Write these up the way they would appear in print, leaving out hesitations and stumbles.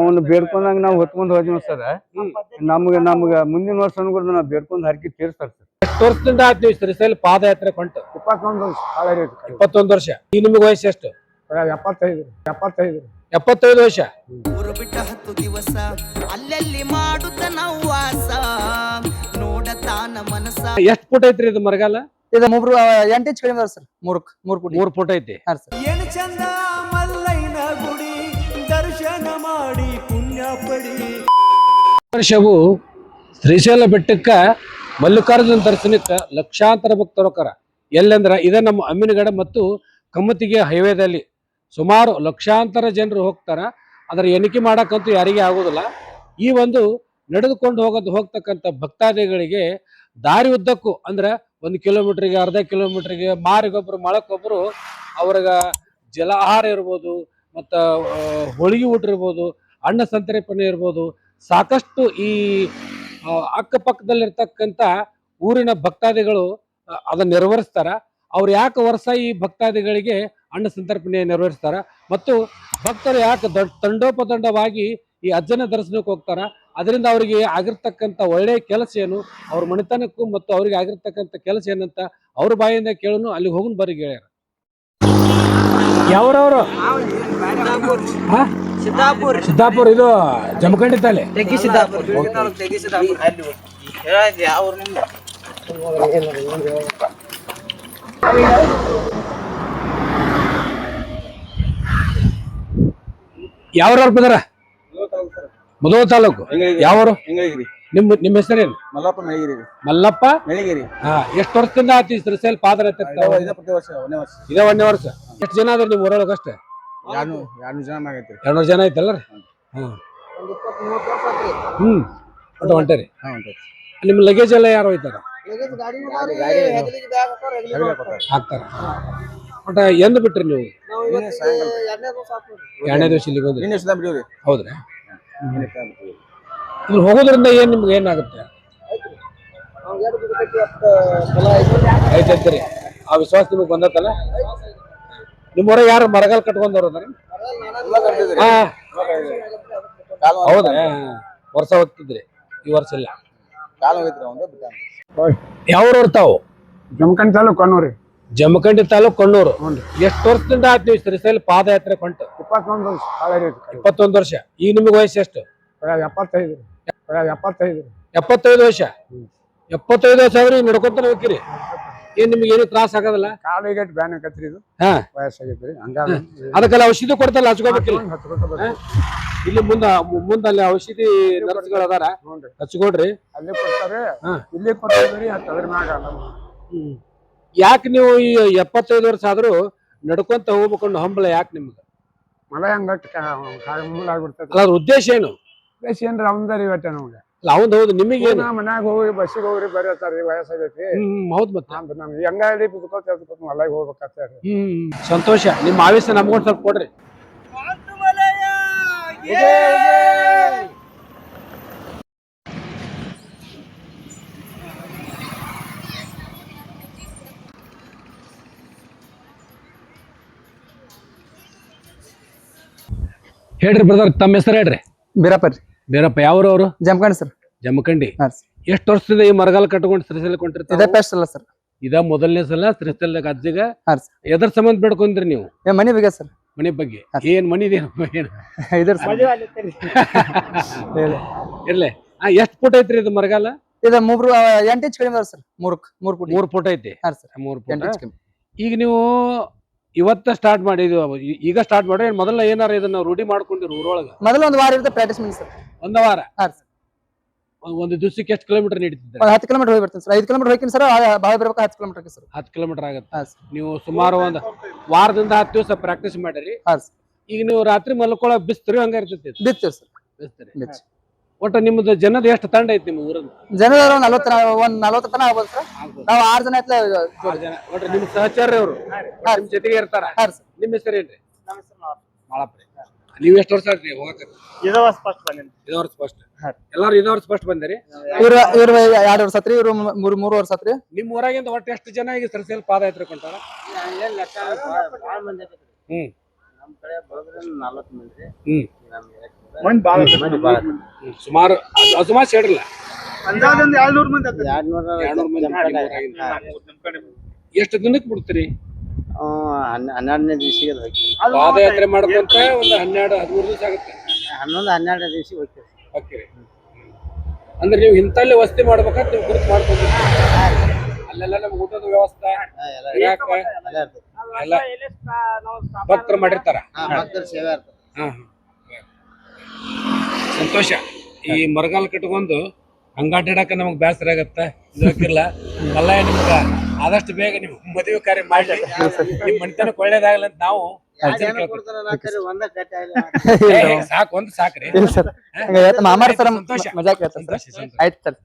ಅವನು ಬೇಡ್ಕೊಂಡಂಗ ನಾವು ಹೊತ್ಕೊಂಡ್ ಹೋದ್ವಿ ಸರ್. ನಮ್ಗ ಮುಂದಿನ ವರ್ಷ ಅನ್ಕೊಂಡು ನಾವು ಬೇಡ್ಕೊಂಡ್ ಹರಕಿ ತೀರ್ಸ್ತಾರ ಸರ್. ಎಷ್ಟು ವರ್ಷದಿಂದ ಆಯ್ತು ನೀವು ಶ್ರೀಶೈಲ ಪಾದಯಾತ್ರೆ ಕೊಂಟು? 21 ವರ್ಷ. 21 ವರ್ಷ. ಈಗ ನಿಮ್ಗೆ ವಯಸ್ಸು ಎಷ್ಟು? 75. 75 ವರ್ಷ. ಊರು ಬಿಟ್ಟ 10 ದಿವಸ ಅಲ್ಲೆಲ್ಲಿ ಮಾಡುತ್ತ ನಾವು ವಾಸ ನೋಡತಾನ ಮನಸ. ಎಷ್ಟು ಫುಟ್ ಐತ್ರಿ ಇದು ಮರಗಾಲ? ಇದು 8 ಇಂಚ್ ಕಡಿಮೆ ಅದ ಸರ್. 3 ಫುಟ್ ಐತಿ. ಹಾ ಸರ್. ಏನು ಚಂದ ಮಲ್ಲಯ್ಯನ ಗುಡಿ ದರ್ಶನ ಮಾಡಿ ಪುಣ್ಯ ಪಡಿ. ವರ್ಷವು ಶ್ರೀಶೈಲ ಬೆಟ್ಟಕ್ಕ ಮಲ್ಲಿಕಾರ್ಜುನ ದರ್ಶನಕ್ಕೆ ಲಕ್ಷಾಂತರ ಭಕ್ತರು ಹೋಗ್ತಾರ. ಎಲ್ಲಂದ್ರ ಇದ ನಮ್ಮ ಅಮ್ಮಿನಗಡ ಮತ್ತು ಕಮ್ಮತಿಗೆ ಹೈವೇದಲ್ಲಿ ಸುಮಾರು ಲಕ್ಷಾಂತರ ಜನರು ಹೋಗ್ತಾರ. ಅದರ ಎಣಿಕೆ ಮಾಡಕ್ಕಂತೂ ಯಾರಿಗೆ ಆಗೋದಿಲ್ಲ. ಈ ಒಂದು ನಡೆದುಕೊಂಡು ಹೋಗ್ತಕ್ಕಂಥ ಭಕ್ತಾದಿಗಳಿಗೆ ದಾರಿ ಉದ್ದಕ್ಕೂ ಅಂದ್ರೆ 1 ಕಿಲೋಮೀಟರ್ಗೆ, ಅರ್ಧ ಕಿಲೋಮೀಟರ್ಗೆ ಮಾರಿಗೊಬ್ರು ಮಳಕ್ಕೊಬ್ರು ಅವ್ರಿಗೆ ಜಲಾಹಾರ ಇರ್ಬೋದು, ಮತ್ತು ಹೋಳಿಗೆ ಊಟ ಇರ್ಬೋದು, ಅನ್ನ ಸಂತರ್ಪಣೆ ಇರ್ಬೋದು, ಸಾಕಷ್ಟು ಈ ಅಕ್ಕಪಕ್ಕದಲ್ಲಿರ್ತಕ್ಕಂಥ ಊರಿನ ಭಕ್ತಾದಿಗಳು ಅದನ್ನ ನೆರವೇರಿಸ್ತಾರ. ಅವ್ರು ಯಾಕೆ ವರ್ಷ ಈ ಭಕ್ತಾದಿಗಳಿಗೆ ಅನ್ನ ಸಂತರ್ಪಣೆ ನೆರವೇರಿಸ್ತಾರ ಮತ್ತು ಭಕ್ತರು ಯಾಕೆ ತಂಡೋಪತಂಡವಾಗಿ ಈ ಅಜ್ಜನ ದರ್ಶನಕ್ಕೆ ಹೋಗ್ತಾರ, ಅದರಿಂದ ಅವರಿಗೆ ಆಗಿರ್ತಕ್ಕಂಥ ಒಳ್ಳೆಯ ಕೆಲಸ ಏನು, ಅವ್ರ ಮನೆತನಕ್ಕೂ ಮತ್ತು ಅವ್ರಿಗೆ ಆಗಿರ್ತಕ್ಕಂಥ ಕೆಲಸ ಏನಂತ ಅವ್ರ ಬಾಯಿಂದ ಕೇಳೋನು ಅಲ್ಲಿ ಹೋಗೋಣ ಬರ್ರಿ ಗೆಳೆಯರ. ಯಾವ್ರವ್ರು? ಸಿದ್ದಾಪುರ. ಇದು ಜಮಖಂಡಿ ತಾಲೆ. ಯಾವ್ರವ್ರು ಬಿದಾರ? ಮುಧೋಳ ತಾಲೂಕು. ಯಾವರು? ನಿಮ್ಮ ಹೆಸರೇನು? ಮಲ್ಲಪ್ಪ ಮೆಳಗಿರಿ. ಎಷ್ಟು ವರ್ಷದಿಂದ ಆತಿ ಶ್ರೀಶೈಲ ಪಾದಯಾತ್ರೆ? ಇದೇ 1ನೇ ವರ್ಷ. ಎಷ್ಟು ಜನ ಅದ್ರ ನಿಮ್ ಊರೊಳಗ? ಅಷ್ಟೇ 200 ಜನ ಐತಲ್ಲ. ಒಟ್ಟು ಹೊಂಟೇರಿ. ನಿಮ್ ಲಗೇಜ್ ಎಲ್ಲ ಯಾರು ಹೋಯ್ತಾರ? ಹಾಕ್ತಾರ. ಒಟ್ಟ ಎಂದು ಬಿಟ್ರಿ ನೀವು? 2ನೇ ದಿವಸ ಇಲ್ಲಿಗೆ ಹೋದ್ರಿ. ಹೌದ್ರಿ. ಇಲ್ಲಿ ಹೋಗೋದ್ರಿಂದ ಏನ್ ನಿಮ್ಗೆ ಏನಾಗುತ್ತೆ? ಐತೈತ್ರಿ. ಆ ವಿಶ್ವಾಸ ನಿಮಗ್ ಬಂದತ್ತಲ್ಲ? ನಿಮ್ಮ ಹೊರಗೆ ಯಾರು ಮರಗಾಲ್ ಕಟ್ಕೊಂಡವ್ರು ಅದಾರ? ಹೌದಾ? ವರ್ಷ ಹೋಗ್ತಿದ್ರಿ, ಈ ವರ್ಷ ಇಲ್ಲ. ಯಾವ್ರವ್ರು ತಾವು? ಜಮಖಂಡಿ ತಾಲೂಕು ಕಣ್ಣೂರಿ. ಜಮಖಂಡಿ ತಾಲೂಕು ಕಣ್ಣೂರು. ಎಷ್ಟು ವರ್ಷದಿಂದ ಆಯ್ತು ನೀವು ಶ್ರೀಶೈಲ ಪಾದಯಾತ್ರೆ ಕೊಂಟು? 21 ವರ್ಷ. 21 ವರ್ಷ. ಈಗ ನಿಮ್ಗೆ ವಯಸ್ಸು ಎಷ್ಟು? 75. 75 ವರ್ಷ. 75 ವರ್ಷ ಆದ್ರೆ ನಡ್ಕೊಂತಾನೆ ಹೋಗ್ತೀರಿ. ಏನ್ ನಿಮ್ಗೆ ಏನು ತ್ರಾಸ ಆಗೋದಿಲ್ಲ? ಕಾಲಿಗೆ ಬ್ಯಾನ್ ಆಕತ್ರಿ. ಇದು ವಯಸ್ಸಾಗೈತ್ರಿ. ಅದಕ್ಕೆಲ್ಲ ಔಷಧಿ ಕೊಡ್ತಾರಲ್ಲ, ಹಚ್ಕೋಬೇಕಿಲ್ಲ? ಇಲ್ಲಿ ಮುಂದಲ್ಲಿ ಔಷಧಿ ನರ್ಸ್ಗಳು ಅದಾರ, ಹಚ್ಕೊಡ್ರಿ. ಅಲ್ಲಿ ಕೊಡ್ತಾರೆ, ಇಲ್ಲಿ ಕೊಡ್ತಾರೆ. ಅದ್ರ ಮ್ಯಾಗ ಯಾಕೆ ನೀವು ಈ 75 ವರ್ಷ ಆದ್ರೂ ನಡ್ಕೊಂತ ಹೋಗ್ಬೇಕು ಹಂಬಲ ಯಾಕೆ ನಿಮ್ಗೆ? ಮಳೆ ಹಂಗಾಗ್ಬಿಡ್ತದೆ. ಅದ್ರ ಉದ್ದೇಶ ಏನು? ಉದ್ದೇಶ ಏನ್ರಿ ಅವಂದರಿ ಇವತ್ತೆ ನಮ್ಗೆ. ಹೌದು. ನಿಮಗೆ ಮನ್ಯಾಗ ಹೋಗಿ ಬಸ್ಸಿಗೆ ಹೋಗ್ರಿ ಬರೀತಾರ್ರಿ, ವಯಸ್ಸಾಗೈತಿ. ಹೌದು. ಮತ್ತೆ ನಮ್ಗೆ ಹೆಂಗಾಡಿ ಹೊಲಗೆ ಹೋಗ್ಬೇಕಾಗ್ತದೆ. ಸಂತೋಷ. ನಿಮ್ಮ ಆವೇಶ ನಮ್ಗೊಂದು ಸ್ವಲ್ಪ ಕೊಡ್ರಿ. ಹೇಳ್ರಿ ಬ್ರದರ್, ತಮ್ಮ ಹೆಸರು ಹೇಳ್ರಿ. ಬೀರಪ್ಪ ರೀ. ಬೀರಪ್ಪ. ಯಾವ್ರವ್ರು? ಜಮಖಂಡಿ ಸರ್. ಜಮಖಂಡಿ. ಎಷ್ಟು ವರ್ಷದಿಂದ ಈ ಮರಗಾಲ ಕಟ್ಕೊಂಡು ಶ್ರೀಶೈಲ ಕೊಂಡಿರ್ತಾರೆ? ಇದೇ ಫಸ್ಟ್ ಅಲ್ಲ ಸರ್. ಇದ ಮೊದಲನೇ ಸಲ ಶ್ರೀಶೈಲ ಅಜ್ಜಿಗ. ಎದ್ರ ಸಂಬಂಧ ಬೇಡ್ಕೊಂಡ್ರಿ ನೀವು? ಮನಿ ಬಗ್ಗೆ ಸರ್. ಮನಿ ಬಗ್ಗೆ. ಏನ್ ಮನಿದೇನು? ಇರ್ಲಿ. ಎಷ್ಟ್ ಫುಟ್ ಐತ್ರಿ ಇದು ಮರಗಾಲ? ಇದು 8 ಇಂಚ್ ಕಡಿಮೆ ಅದ ಸರ್. 3 ಫುಟ್ ಐತಿ. 3 ಫುಟ್. ಈಗ ನೀವು ಇವತ್ತ ಸ್ಟಾರ್ಟ್ ಮಾಡಿದ್ವಿ, ಈಗ ಸ್ಟಾರ್ಟ್ ಮಾಡ್ರಿ? ಮೊದಲ ಏನಾರ ಇದನ್ನ ರೂಢಿ ಮಾಡ್ಕೊಂಡಿರಿ ಊರೊಳಗ? ಮೊದಲ 1 ವಾರ ಇರುತ್ತೆ ಪ್ರಾಕ್ಟೀಸ್ ಮಾಡಿ ಸರ್. 1 ವಾರ? ಒಂದು ದಿವಸಕ್ಕೆ ಎಷ್ಟು ಕಿಲೋಮೀಟರ್ ನೀಡ್ತಿದ್ರಿ? 10 ಕಿಲೋಮೀಟರ್ ಹೋಗಿ ಬರ್ತೀನಿ ಸರ್. 5 ಕಿಲೋಮೀಟರ್ ಹೋಗ್ತೀನಿ ಸರ್. ಬಾಳ ಬರ್ಬೇಕು 10 ಕಿಲೋಮೀಟರ್ ಸರ್. 10 ಕಿಲೋಮೀಟರ್ ಆಗುತ್ತೆ. ನೀವು ಸುಮಾರು ಒಂದು ವಾರದಿಂದ 10 ದಿವಸ ಪ್ರಾಕ್ಟೀಸ್ ಮಾಡಿರಿ. ಈಗ ನೀವು ರಾತ್ರಿ ಮಲ್ಕೊಳ್ಳೋ ಬಿಸ್ತ್ರಿ ಹಂಗ ಇರ್ತೈತಿ? ಬಿತ್ತೀವಿ ಸರ್. ಬಿಸ್ತ್ರಿ. ಒಟ್ಟು ನಿಮ್ದು ಜನದ ಎಷ್ಟು ತಂಡ ಐತಿ ನಿಮ್ಮ ಊರದ್ದು? ಜನರ 40 ತನ ಆಗ್ಬೋದು ಸರ್. ನಾವು 6 ಜನ ಐತ್ಲ. ಒಟ್ಟು ನಿಮ್ ಸಹಚಾರ್ಯ ಅವರು ನಿಮ್ ಜೊತೆಗೆ ಇರ್ತಾರ? ನಿಮ್ ಹೆಸರು ಏನ್ರಿ? ಮಾಳಪ್ಪ. ನೀವ್ ಎಷ್ಟು ವರ್ಷ ಆಯ್ತು ಹೋಗಕ್ಕೆ? ಇದೇ ವರ್ಷ ಫಸ್ಟ್ ಬಂದಿನಿ. ಇದೇ ವರ್ಷ ಫಸ್ಟ್? ಎಲ್ಲಾರು ಇದೇ ವರ್ಷ ಫಸ್ಟ್ ಬಂದಿರಿ? ಇವ್ರು 2 ವರ್ಷ ಆತ್ರಿ. ಇವ್ರು 3 ವರ್ಷ ಆತ್ರಿ. ನಿಮ್ ಊರಾಗಿಂದ ಒಟ್ಟು ಎಷ್ಟು ಜನ ಈಗ ಶ್ರೀಶೈಲ ಪಾದಯಾತ್ರೆ ಕೊಂಟಾರ? ನಮ್ ಕಡೆ ಬರೋದ್ರಿಂದ 40 ಮಂದಿ. ಸುಮಾರು ಸುಮಾರು ಸೇಡ್ರಲ್ಲ ಅಂದಾಜೊಂದು 200 ಮಂದಿ ಆಗ್ತದೆ. 200 ಮಂದಿ. ಎಷ್ಟು ದಿನಕ್ಕೆ ಬಿಡ್ತೀರಿ? 12ನೇ ದಿವಸಿಗೆ ಹೋಗ್ತೀವಿ. ಪಾದಯಾತ್ರೆ ಮಾಡ್ಕೊಂತ ಒಂದು 12-13 ದಿವಸ ಆಗುತ್ತೆ. 12ನೇ ದಿವಸಿಗೆ ಹೋಗ್ತೀವಿ. ಓಕೆ. ಅಂದ್ರೆ ನೀವು ಇಂತಲ್ಲಿ ವಸತಿ ಮಾಡ್ಬೇಕಂತ ನೀವು ಗುರುತು ಮಾಡ್ಕೊಂಡ್ರಿ? ಅಲ್ಲೆಲ್ಲ ನಮ್ಗೆ ಊಟದ ವ್ಯವಸ್ಥೆ ಎಲ್ಲ ಭಕ್ತರು ಮಾಡಿರ್ತಾರ. ಭಕ್ತರ ಸೇವೆ ಇರ್ತದೆ. ಸಂತೋಷ. ಈ ಮರಗಾಲ್ ಕಟ್ಕೊಂಡು ಹಂಗಾಟಾಡಕ ನಮಗ್ ಬೇಸರ ಆಗತ್ತ. ಇದಕ್ಕಿಲ್ಲ ಮಲ್ಲ ನಿಮ್ಗ ಆದಷ್ಟು ಬೇಗ ನೀವು ಮದುವೆ ಕಾರ್ಯ ಮಾಡಿ ನಿಮ್ ಮನೆತನಕ್ಕೆ ಒಳ್ಳೇದಾಗಲ್ಲ ಅಂತ ನಾವು ಸಾಕು ಒಂದು ಸಾಕ್ರಿ. ಮಾಮಾರ ಸರ್ ಸಂತೋಷ. ಮಜಾಕ್ ಹೇಳ್ತಾರೆ ಸಂತೋಷ, ಸರ್. ಸಂತೋಷ. ಆಯ್ತು ಸರ್.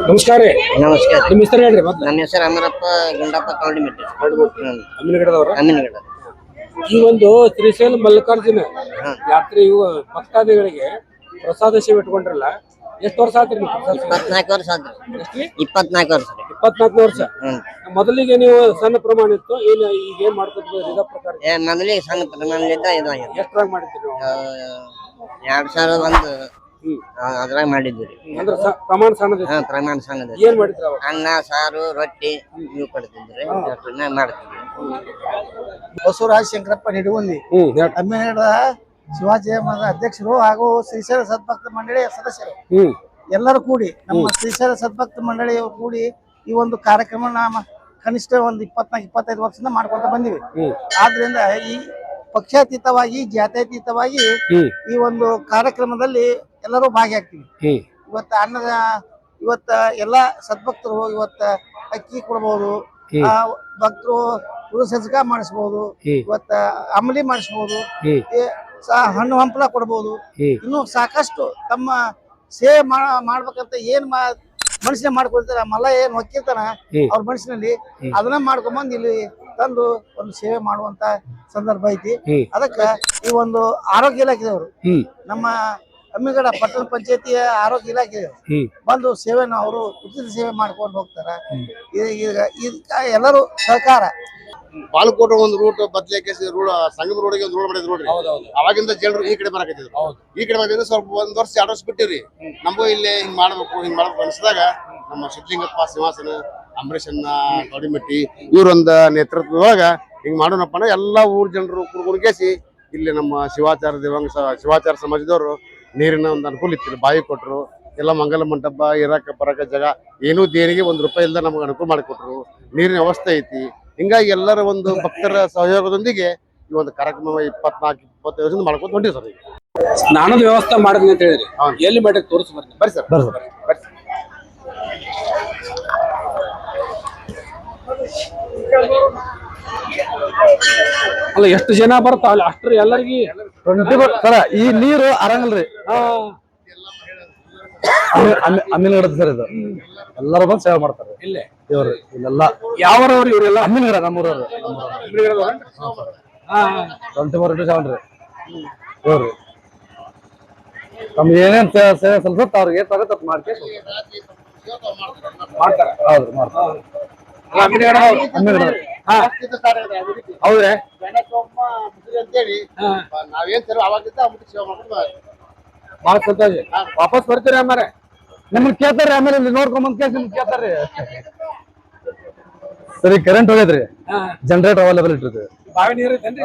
ನಮಸ್ಕಾರ ರೀ. ನಮಸ್ಕಾರ. ನಿಮ್ಮ ಹೆಸರು ಹೇಳ್ರಿ ಮೊದ್ಲು. ನನ್ನ ಹೆಸರು ಅಮರಪ್ಪ ಗುಂಡಪ್ಪ ಕೌಂಡಿಮೆಟ್ಟಿ. ಅಮ್ಮಿನಗಡದವ್ರ. ಅಮ್ಮಿನಗಡ. ಈ ಒಂದು ಶ್ರೀಶೈಲ ಮಲ್ಲಿಕಾರ್ಜುನ ಯಾತ್ರೆ ಭಕ್ತಾದಿಗಳಿಗೆ ಪ್ರಸಾದ ಸೇವೆ ಇಟ್ಕೊಂಡ್ರಲ್ಲ, ಎಷ್ಟು ವರ್ಷ ಆತ್ರಿ ನೀವು? 24 ವರ್ಷ ಆದ್ರಿ. 24 ವರ್ಷ. 24 ವರ್ಷ. ಮೊದಲಿಗೆ ನೀವು ಸಣ್ಣ ಪ್ರಮಾಣ ಇತ್ತು, ಏನು ಈಗ ಏನ್ ಮಾಡ್ಕೊತೀವಿ ಇದ ಪ್ರಕಾರ? ಮೊದಲಿಗೆ ಸಣ್ಣ ಪ್ರಮಾಣದಿಂದ ಇದಾಗಿದೆ. ಎಷ್ಟ್ರಾಗ ಮಾಡಿದ್ರಿ ನೀವು? 2001 ಅದ್ರಾಗ ಮಾಡಿದ್ವಿ. ಅಂದ್ರೆ ಪ್ರಮಾಣ ಸಣ್ಣದ. ಪ್ರಮಾಣ ಸಣ್ಣದ. ಏನ್ ಮಾಡಿದ್ರಿ ಅವಾಗ? ಅನ್ನ ಸಾರು ರೊಟ್ಟಿ ಇವು ಕೊಡ್ತಿದ್ರಿ. ಮಾಡ್ತಿದ್ವಿ. ಬಸವರಾಜ ಶಂಕರಪ್ಪ ನಿಡುಗುಂದಿ ಅಮ್ಮಿನಗಡ ಶಿವಾಜಿ ಮಠದ ಅಧ್ಯಕ್ಷರು ಹಾಗೂ ಶ್ರೀಶೈಲ ಸದ್ಭಕ್ತ ಮಂಡಳಿಯ ಸದಸ್ಯರು ಎಲ್ಲರೂ ಕೂಡಿ ನಮ್ಮ ಶ್ರೀಶೈಲ ಸದ್ಭಕ್ತ ಮಂಡಳಿಯವರು ಕೂಡಿ ಈ ಒಂದು ಕಾರ್ಯಕ್ರಮ ಕನಿಷ್ಠ ಒಂದು 24-25 ವರ್ಷದಿಂದ ಮಾಡ್ಕೊಂತ ಬಂದಿವಿ. ಆದ್ರಿಂದ ಈ ಪಕ್ಷಾತೀತವಾಗಿ ಜಾತ್ಯತೀತವಾಗಿ ಈ ಒಂದು ಕಾರ್ಯಕ್ರಮದಲ್ಲಿ ಎಲ್ಲರೂ ಭಾಗಿಯಾಗ್ತೀವಿ. ಇವತ್ತ ಎಲ್ಲಾ ಸದ್ಭಕ್ತರು ಇವತ್ತ ಅಕ್ಕಿ ಕೊಡಬಹುದು, ಭಕ್ತರು ಸಜ್ಜಕ ಮಾಡಿಸಬಹುದು, ಇವತ್ತ ಅಮಲಿ ಮಾಡಿಸಬಹುದು, ಹಣ್ಣು ಹಂಪಲ ಕೊಡಬಹುದು. ಇನ್ನು ಸಾಕಷ್ಟು ತಮ್ಮ ಸೇವೆ ಮಾಡ್ಬೇಕಂತ ಏನ್ ಮನುಷ್ಯನ ಮಾಡ್ಕೊಳ್ತಾರ ಮಲ್ಲ ಏನ್ ಹೊಕ್ಕಿರ್ತಾನ ಅವ್ರ ಮನುಷ್ಯನಲ್ಲಿ ಅದನ್ನ ಮಾಡ್ಕೊಂಬಂದ್ ಇಲ್ಲಿ ತಂದು ಒಂದು ಸೇವೆ ಮಾಡುವಂತ ಸಂದರ್ಭ ಐತಿ. ಅದಕ್ಕ ಈ ಒಂದು ಆರೋಗ್ಯ ಇಲಾಖೆದವರು ನಮ್ಮ ಅಮ್ಮಿಗಡ ಪಟ್ಟಣ ಪಂಚಾಯತಿಯ ಆರೋಗ್ಯ ಇಲಾಖೆ ಬಂದು ಸೇವೆನ ಅವರು ಉಚಿತ ಸೇವೆ ಮಾಡ್ಕೊಂಡು ಹೋಗ್ತಾರ. ಎಲ್ಲರೂ ಸಹಕಾರ. ಬಾಲಕೋಟ ಒಂದು ರೂಟ್ ಬದಲಾಯಿಸಿ ಸಂಗಮ ರೋಡ್ಗೆ ಒಂದು ರೋಡ್ ಮಾಡಿದ್ರು ನೋಡ್ರಿ. ಅವಾಗಿಂದ ಜನರು ಈ ಕಡೆ ಬರಕತ್ತಿದ್ರು. ಈ ಕಡೆ ಬಂದಿದ್ರೆ ಸ್ವಲ್ಪ 1 ವರ್ಷ 2 ವರ್ಷ ಬಿಟ್ಟಿವ್ರಿ. ನಮಗೂ ಇಲ್ಲೇ ಹಿಂಗ್ ಮಾಡ್ಬೇಕು ಅನ್ಸಿದಾಗ ನಮ್ಮ ಸಿದ್ಧಲಿಂಗಪ್ಪ ಶ್ರೀನಿವಾಸನ, ಅಂಬರೀಷನ್ನ ಕೌಡಿಮೆಟ್ಟಿ ಇವರೊಂದ ನೇತೃತ್ವದೊಳಗ ಹಿಂಗ್ ಮಾಡೋಣಪ್ಪ ಎಲ್ಲಾ ಊರ್ ಜನರು ಕುಡ್ಕೇಸಿ ಇಲ್ಲಿ ನಮ್ಮ ಶಿವಾಚಾರ ಸಮಾಜದವರು ನೀರಿನ ಒಂದು ಅನುಕೂಲ ಇತ್ತು. ಬಾವಿ ಕೊಟ್ರು, ಎಲ್ಲ ಮಂಗಲ ಮಂಟಪ ಇರಾಕ ಬರಾಕ ಜಾಗ ಏನೂ ದೇಣಿಗೆ 1 ರೂಪಾಯಿ ಇಲ್ದ ನಮ್ಗೆ ಅನುಕೂಲ ಮಾಡಿಕೊಟ್ರು. ನೀರಿನ ವ್ಯವಸ್ಥೆ ಐತಿ. ಹಿಂಗಾಗಿ ಎಲ್ಲರ ಒಂದು ಭಕ್ತರ ಸಹಯೋಗದೊಂದಿಗೆ ಈ ಒಂದು ಕಾರ್ಯಕ್ರಮ 24-25 ವರ್ಷದಿಂದ ಮಾಡ್ಕೊಂಡು ಹೊಂಟಿವಿ ಸರ್. ಸ್ನಾನದ ವ್ಯವಸ್ಥೆ ಮಾಡಿದ್ನಿ ಅಂತ ಹೇಳಿದ್ರಿ, ಎಲ್ಲಿ ಮಾಡಿ ತೋರಿಸ್ ಬರ್ತೀನಿ. ಬರ್ರಿ ಸರ್. ಅಲ್ಲ ಎಷ್ಟು ಜನ ಬರ್ತಾವಲ್ಲ ಅಷ್ಟ್ರ ಎಲ್ಲರಿಗಿ ಸರ ಈ ನೀರು ಅರಂಗಲ್ರಿ. ಅಮ್ಮಿನಗಡದ ಸರ್ ಇದು. ಎಲ್ಲರೂ ಬಂದು ಸೇವೆ ಮಾಡ್ತಾರೆ ಇಲ್ಲೇ ಇವ್ರು. ಇಲ್ಲೆಲ್ಲ ಯಾವರವ್ರು ಇವರೆಲ್ಲ? ಅಮ್ಮಿನಗಡ ನಮ್ಮೂರವ್ರು. 24/7 ರೀ ಇವ್ರು. ತಮ್ಗೆ ಏನೇನ್ ಸೇವೆ ಸಲ್ಸತ್ತ ಅವ್ರಿಗೆ ತಗತ್ತ ಮಾಡ್ಕೆ ಮಾಡ್ತಾರ. ಹೌದು ಮಾಡ್ತಾರೆ. ಅಮ್ಮಿನಗಡ ಹೌದ್ರಿ. ಅಂತೇಳಿ ನಾವೇನ್ ಸರ್ ಅವಾಗಿಂದ ಸೇವೆ ಮಾಡ್ಕೊಂಡು ಬಹಳ ಸಂತೋಷ. ವಾಪಸ್ ಬರ್ತೀರಿ ಅಮ್ಮಾರೆ? ನಿಮ್ಮನ್ನ ಕೇಳ್ತಾರ್ರಿ, ಆಮೇಲೆ ಇಲ್ಲಿ ನೋಡ್ಕೊಂಬಂದ್ ಕೇಳಿ ನಿಮ್ಗೆ ಕೇಳ್ತಾರ್ರಿ. ಸರಿ ಕರೆಂಟ್ ಹೋಗೈತ್ರಿ, ಜನರೇಟರ್ ಅವೈಲೇಬಲ್ ಇಟ್ಟಿರ್ತೀವಿ. ಬಾವಿ ನೀರು ಐತೇನ್ರಿ?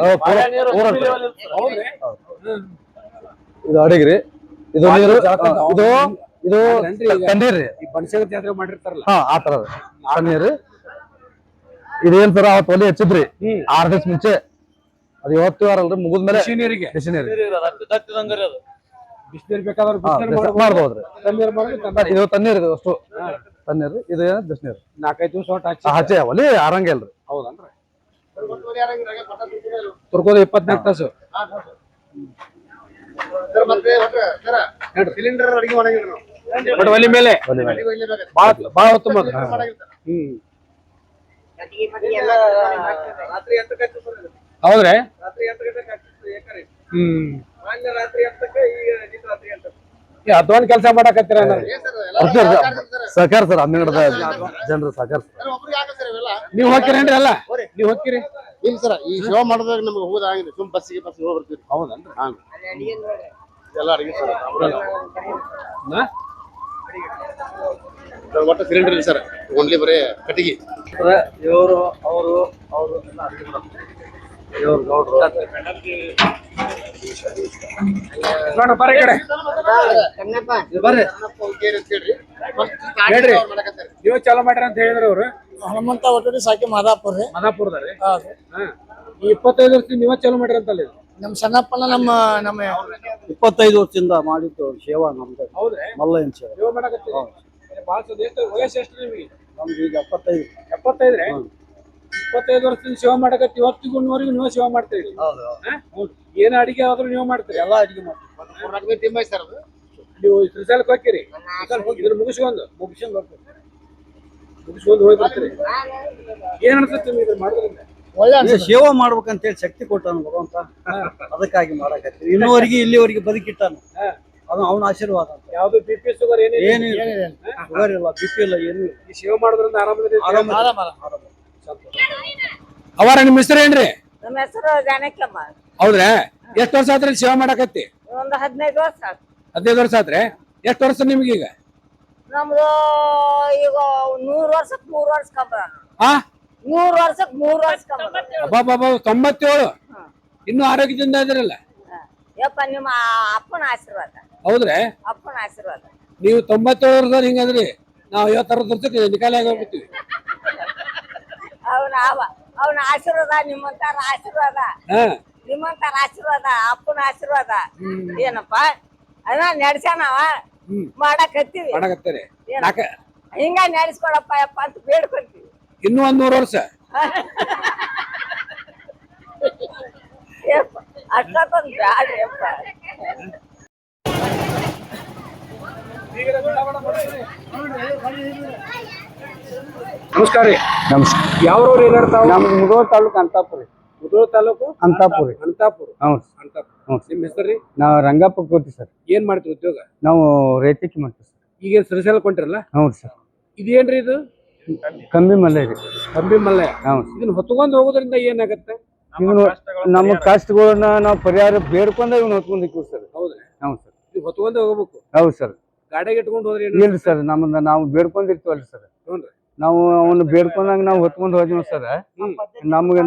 ಇದು ಅಡಿಗ್ರಿ, ಇದು ನೀರು, ಇದು ತಣ್ಣೀರ್ರಿ. ಈ ಬನಶಂಕರಿ ಜಾತ್ರೆ ಮಾಡಿರ್ತಾರಲ್ಲ ಆ ತರ ತಣ್ಣೀರು. ಇದೇನ್ ಸರ ಅವತ್ತು ಒಲೆ ಹಚ್ಚಿದ್ರಿ 6 ದಿವಸ ಮುಂಚೆ. ಅದು ಇವತ್ತು ವಾರಲ್ರಿ ಮುಗಿದ್ಮೇಲೆ ನೀರಿಗೆ ಬಿಸಿನೀರು ಬಿಸಿನೀರು ಬೇಕಾದ್ರೆ ಮಾಡ್ಬೋದ್ರಿ. ತಣ್ಣೀರು ಮಾಡಿ ಇದು ತಣ್ಣೀರ್ ಇದು ಅಷ್ಟು ತಣ್ಣೀರು. ಇದು ಏನ ಬಿಸಿನೀರು 4-5 ದಿವಸ ಹಚ್ಚೆ ಒಲಿ ಆರಂಗಿಲ್ರಿ. ಹೌದನ್ರಿ. ತುರ್ಕೋದು 24 ತಾಸು. ಸಿಲಿಂಡರ್ ಅಡಿಗೆ ಮಾಡಂಗಿಲ್ಲ ನಾವು. ಬಟ್ ಒಲಿ ಮೇಲೆ ಒಲೆ ಮೇಲೆ. ಬಾಳ ಹೊತ್ತು ಮಾತ್ರ. ಹ್ಮ್ ಹೌದ್ರಿ. ಹ್ಮ್ ಅಧ್ವಾನ ಕೆಲಸ ಮಾಡಕತ್ತೀರ ಸಹಕಾರ ಸರ್ ಹನ್ನೆರಡು ಜನರು ಸಹಕಾರ ನೀವ್ ಹೋಗ್ತೀರೇನ್ರಿ ಅಲ್ಲ ನೀವ್ ಹೋಗ್ತೀರಿ? ಇಲ್ಲ ಸರ್ ಈ ಸೇವಾ ಮಾಡೋದಾಗ ನಮ್ಗೆ ಹೋಗೋದಾಗಿಲ್ಲ ಸುಮ್ ಬಸ್ಸಿಗೆ ಹೋಗಿ ಬರ್ತೀವಿ. ಹೌದನ್ರಿ. ಎಲ್ಲ ಅಡಿಗೆ ಸರ್ ಒಟ್ಟು ಸಿಲಿಂಡರ್ ಇಲ್ಲ ಸರ್ ಓನ್ಲಿ ಬರೀ ಕಟ್ಟಿಗೆ. ಇವರು ಅವರು ಅವರು ಎಲ್ಲ ಅಡಿಗೆ ಮಾಡೋದು. ಇವ್ರು ಗೌಡ್ರು ಬರ್ರಿ ಈ ಕಡೆ ಬರ್ರಿ. ಹೇಳ್ರಿ ನೀವ್ ಚಾಲೂ ಮಾಡ್ರಿ ಅಂತ ಹೇಳಿದ್ರು ಅವ್ರು. ಹನುಮಂತ ಒಟ್ಟಡಿ ಸಾಕಿ ಮಾದಾಪುರ ರೀ. ಮದಾಪುರದಾರಿ. ಈ 25 ವರ್ಷ ನೀವ ಚಾಲೂ ಮಾಡ್ರಿ ಅಂತಲ್ಲ ಇದು. ನಮ್ ಸಣ್ಣಪ್ಪನ ನಮ್ಮ 25 ವರ್ಷದಿಂದ ಮಾಡಿದ್ದು ಸೇವಾ ನಮ್ದು. ಹೌದ್ರಿ. ಮಲ್ಲಯ್ಯನ ಸೇವೆ ಸೇವೆ ಮಾಡಕತ್ತೀರಿ. ಭಾಳ ಎಷ್ಟು ವಯಸ್ಸು ಎಷ್ಟು ನಿಮಗೆ? ನಮ್ದು ಈಗ 75. 75 ರೀ. 25 ವರ್ಷದಿಂದ ಸೇವೆ ಮಾಡಕತ್ತಿ ಇವತ್ತಿಗೂ ನೀವು ಸೇವೆ ಮಾಡ್ತೀರಿ. ಏನ್ ಅಡಿಗೆ ಆದ್ರೂ ನೀವು ಮಾಡ್ತೀರಿ? ಎಲ್ಲಾ ಅಡಿಗೆ ಮಾಡ್ತೀರಿ. ಸರ್ ಅದು ನೀವು ಶ್ರೀಶೈಲಕ್ಕೆ ಹೋಗ್ತೀರಿ? ಇದನ್ನ ಮುಗಿಸ್ಕೊಂಡು ಹೋಗಿ ಬರ್ತೀರಿ. ಏನ್ ಅನ್ಸುತ್ತೆ ನಿಮ್ಗೆ ಇದನ್ನ ಮಾಡೋದ್ರಿಂದ? ಒಳ್ಳೆ ಸೇವಾ ಮಾಡ್ಬೇಕಂತ ಹೇಳಿ ಶಕ್ತಿ ಕೊಟ್ಟಾನ ಭಗವಂತ, ಅದಕ್ಕಾಗಿ ಮಾಡಕತ್ತೀವಿ. ಇನ್ನೂವರೆಗೆ ಇಲ್ಲಿವರೆಗೆ ಬದುಕಿಟ್ಟಾನ, ಅದು ಅವನ ಆಶೀರ್ವಾದ. ಯಾವ್ದು BP ಶುಗರ್ ಏನು ಶುಗರ್ ಇಲ್ಲ, BP ಇಲ್ಲ, ಏನು ಇಲ್ಲ. ಈ ಸೇವೆ ಮಾಡೋದ್ರಿಂದ ಆರಾಮ. ಅವರ ನಿಮ್ಮ ಹೆಸರು ಏನ್ರಿ? ನಮ್ಮ ಹೆಸರು ಜಾನಕಮ್ಮ. ಹೌದ್ರಾ? ಎಷ್ಟು ವರ್ಷ ಆತ್ರಿ ಸೇವೆ ಮಾಡಕತ್ತಿ? ಒಂದು 15 ವರ್ಷ ಆಯ್ತು. 15 ವರ್ಷ ಆತ್ರಿ. ಎಷ್ಟು ವರ್ಷ ನಿಮ್ಗೆ ಈಗ? ನಮ್ದು ಈಗ 100 ವರ್ಷಕ್ಕೆ 3 ವರ್ಷ ಕಂಬ. ಹಾ 100 ವರ್ಷಕ್ಕೆ 3 ವರ್ಷ ಕಂಬ. ಅಬ್ಬಾ 97. ಇನ್ನು ಆರೋಗ್ಯದಿಂದ ಇದ್ರಲ್ಲ. ಯಪ್ಪ ನಿಮ್ಮ ಅಪ್ಪನ ಆಶೀರ್ವಾದ. ಹೌದ್ರಾ? ಅಪ್ಪನ ಆಶೀರ್ವಾದ. ನೀವು 97 ವರ್ಷದವ್ರು ಹಿಂಗಂದ್ರಿ, ನಾವು 50 ವರ್ಷಕ್ಕೆ ನಿಕಾಲಿ ಆಗಿ ಹೋಗ್ಬಿಡ್ತೀವಿ. ಅವನ ಆಶೀರ್ವಾದ, ನಿಮ್ಮಂತಾರ ಆಶೀರ್ವಾದ, ಹಾ ನಿಮ್ಮಂತಾರ ಆಶೀರ್ವಾದ, ಅಪ್ಪನ ಆಶೀರ್ವಾದ ಏನಪ್ಪ ಅದ ನಡ್ಸ್ಯಾನವ ಮಾಡಕತ್ತೀವಿ. ಮಾಡಕತ್ತೀರಿ. ಹಿಂಗ ನಡೆಸ್ಕೊಡಪ್ಪ ಯಪ್ಪ ಅಂತ ಬೇಡ್ಕೊಂತೀವಿ. ಇನ್ನೂ 100 ವರ್ಷ ಅಷ್ಟೊಂದು ಬ್ಯಾಡ್ರಿ ಯಪ್ಪ. ನಮಸ್ಕಾರ ರೀ. ನಮಸ್ಕಾರ. ಯಾವ್ರವ್ರು ಏನಾಡ್ತಾವ? ನಮ್ದು ಮುಧೋಳ ತಾಲೂಕು ಅಂತಾಪುರ. ಮುಧೋಳ ತಾಲೂಕು ಅಂತಾಪುರ. ಅಂತಾಪುರ. ಹ್ಞೂ ಅಂತಾಪುರ. ನಿಮ್ಮ ಹೆಸರು ರೀ? ನಾವು ರಂಗಪ್ಪ ಕೋಟಿ ಸರ್. ಏನ್ ಮಾಡ್ತೀವಿ ಉದ್ಯೋಗ? ನಾವು ರೇತಿಕಿ ಮಾಡ್ತೀವಿ ಸರ್. ಈಗ ಶ್ರೀಶೈಲ ಕೊಂಡ್ರಲ್ಲ? ಹ್ಞೂ ಸರ್. ಇದೇನ್ರಿ ಇದು? ಕಂಬಿ ಮಲ್ಲೆ ರೀ. ಕಂಬಿ ಮಲ್ಲೆ. ಹ್ಞೂ. ಇದನ್ನ ಹೊತ್ಕೊಂಡ್ ಹೋಗೋದ್ರಿಂದ ಏನಾಗತ್ತೆ? ನಮ್ಮ ಕಷ್ಟಗಳನ್ನ ನಾವು ಪರಿಹಾರ ಬೇಡ್ಕೊಂಡ ಇವ್ನ ಹೊತ್ಕೊಂಡಿಕ್ಕಿವಿ ಸರ್. ಹೌದ್ರಿ? ಹ್ಞೂ ಸರ್. ನೀವು ಹೊತ್ಕೊಂಡೇ ಹೋಗ್ಬೇಕು. ಹೌದು ಸರ್. ಗಾಡಿಗೆ ಇಟ್ಕೊಂಡು ಹೋದ್ರಿ? ಇಲ್ರಿ ಸರ್, ನಾವು ಬೇಡ್ಕೊಂಡಿರ್ತೀವಲ್ರಿ ಸರ್. ಹ್ಞೂನ್ರಿ. ನಾವು ಅವನ್ನ ಬೇಡ್ಕೊಂಡಾಗ ನಾವು ಹೊತ್ಕೊಂಡು ಹೋದ್ವಿ ಸರ್. ನಮ್ಗ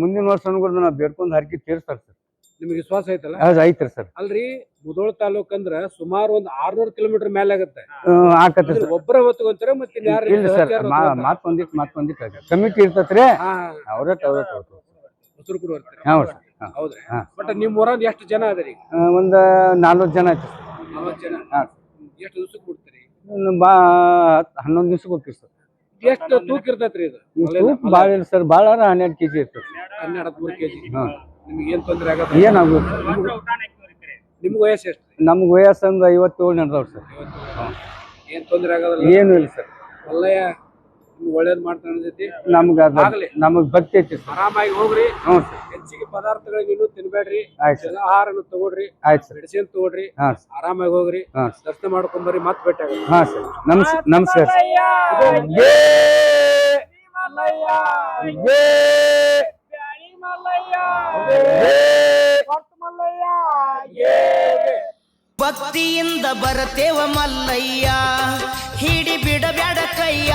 ಮುಂದಿನ ವರ್ಷ ಅನ್ಕೊಂಡು ನಾವು ಬೇಡ್ಕೊಂಡ್ ಹರಕಿ ತೀರ್ಸ್ತಾರ ಸರ್. ನಿಮ್ಗೆ ವಿಶ್ವಾಸ ಐತಲ್ಲ? ಅದು ಐತ್ರಿ ಸರ್. ಅಲ್ರಿ, ಮುಧೋಳ ತಾಲೂಕ್ ಅಂದ್ರ ಸುಮಾರು ಒಂದು 600 ಕಿಲೋಮೀಟರ್ ಮೇಲೆ ಆಗತ್ತೆ. ಆಕತ್ರಿ ಸರ್. ಒಬ್ಬರ ಹೊತ್ಕೊಂತಾರ ಮತ್ತೆ ಇಲ್ರಿ ಸರ್, ಮತ್ತೊಂದಿಟ್ಟು ಕಮಿಟಿ ಇರ್ತತ್ರಿ, ಅವ್ರೇ ಹೆಸರು ಕೂಡ ಬರ್ತಾರೆ. ಹೌದ್ರಿ. ಹೌದ್ರಿ. ಬಟ್ ನಿಮ್ ಊರಾಗ ಎಷ್ಟು ಜನ ಅದರಿ? ಒಂದ್ 40 ಜನ ಐತಿ. 40 ಜನ. ಎಷ್ಟು ದಿವಸಕ್ಕೆ ಬಿಡ್ತೀರಿ? 11 ದಿವ್ಸಕ್ಕೆ ಹೋಗ್ತೀವಿ ಸರ್. ಎಷ್ಟು ತೂಕ ಇರ್ತೈತ್ರಿ ಇದು? ತೂಕ ಭಾಳ ಇಲ್ಲ ಸರ್, ಭಾಳ 12 kg ಇರ್ತದೆ. 12-13 kg. ನಿಮ್ಗೆ ಏನ್ ತೊಂದ್ರೆ ಆಗತ್ತೆ? ಏನಾಗುತ್ತೆ? ನಿಮ್ಗೆ ವಯಸ್ಸು ಎಷ್ಟು? ನಮ್ಗೆ ವಯಸ್ಸು ಒಂದು 57 ನಡೆದವ್ರು ಸರ್. ಏನ್ ತೊಂದ್ರೆ ಆಗೋದಿಲ್ಲ? ಏನು ಇಲ್ಲ ಸರ್. ಅಲ್ಲಯ್ಯ, ನಿಮ್ಗೆ ಒಳ್ಳೇದ್ ಮಾಡ್ತಾನೆ ಅನ್ಸೈತಿ. ನಮಗ್ ಭಕ್ತಿ ಐತಿ ಸರ್. ಆರಾಮಾಗಿ ಹೋಗ್ರಿ. ಹ್ಞೂ ಸರ್. ಹೆಚ್ಚಿಗೆ ಪದಾರ್ಥಗಳಿಗೆ ಇನ್ನೂ ತಿನ್ಬೇಡ್ರಿ. ಆಯ್ತು. ಆಹಾರನ ತಗೊಳ್ರಿ. ಆಯ್ತು ಸರ್. ಮೆಡಿಸಿನ್ ತಗೊಳ್ರಿ. ಹಾಂ ಸರ್. ಆರಾಮಾಗಿ ಹೋಗ್ರಿ. ಹಾಂ. ದರ್ಶನ ಮಾಡ್ಕೊಂಡ್ ಬರ್ರಿ, ಮತ್ತೆ ಭೇಟಿ ಆಗೋಣ. ಹಾಂ ಸರ್. ನಮಸ್ಕಾರ ಸರ್. ಭಕ್ತಿಯಿಂದ ಬರತೇವ ಮಲ್ಲಯ್ಯ, ಹಿಡಿ ಬಿಡಬ್ಯಾಡ ಕೈಯ.